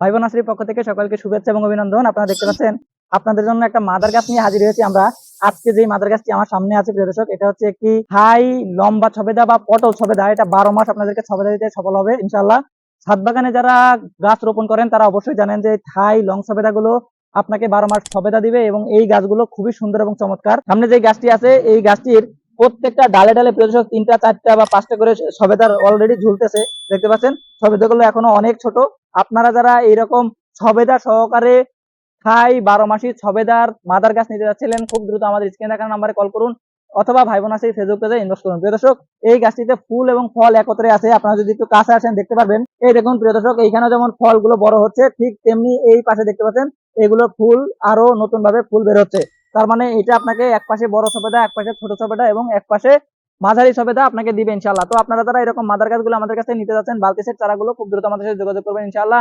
ভাই বোন নার্সারির পক্ষ থেকে সকলকে শুভেচ্ছা এবং অভিনন্দন। আপনারা দেখতে পাচ্ছেন আপনাদের জন্য একটা মাদার গাছ নিয়ে হাজির হয়েছি আমরা। আজকে যে মাদার গাছটি আমার সামনে আছে প্রিয় দর্শক, এটা হচ্ছে একটি হাই লম্বা ছবেদা বা পটল ছবেদা। এটা 12 মাস আপনাদেরকে ছবেদা দিতে সফল হবে ইনশাআল্লাহ। ছাদ বাগানে যারা গাছ রোপণ করেন তারা অবশ্যই জানেন যে থাই লং ছবেদা গুলো আপনাকে 12 মাস ছবেদা দিবে এবং এই গাছগুলো খুবই সুন্দর এবং চমৎকার। সামনে যে গাছটি আছে এই গাছটির প্রত্যেকটা ডালে ডালে প্রিয় দর্শক 3টা 4টা বা 5টা করে ছবেদার অলরেডি ঝুলতেছে, দেখতে পাচ্ছেন। ছবেদাগুলো এখনো অনেক ছোট। আপনারা যারা এইরকম ছবেদা সহকারে থাই 12 মাসি ছবেদার মাদার গাছ নিতে যাচ্ছিলেন, খুব দ্রুত আমাদের স্ক্রিনে দেখানো নাম্বারে কল করুন অথবা ভাই বোন নার্সারি ফেসবুক পেজে ইনবক্স করুন। প্রিয় দর্শক, এই গাছটিতে ফুল এবং ফল একত্রে আছে। আপনারা যদি একটু কাছে আসেন দেখতে পারবেন। এই দেখুন প্রিয় দর্শক, এইখানে যেমন ফলগুলো বড় হচ্ছে ঠিক তেমনি এই পাশে দেখতে পাচ্ছেন এগুলো ফুল আরো নতুন ভাবে ফুল বের হচ্ছে। তার মানে এটা আপনাকে এক পাশে বড় ছবেদা, এক পাশে ছোট ছবেদা এবং এক পাশে মাঝারি ছবেদা আপনাকে দিবে ইনশাআল্লাহ। তো আপনারা যারা এরকম মাদার গাছগুলো আমাদের কাছে নিতে যাচ্ছেন, বালতি সেট চারাগুলো, খুব দ্রুত আমাদের সাথে যোগাযোগ করবেন ইনশাআল্লাহ।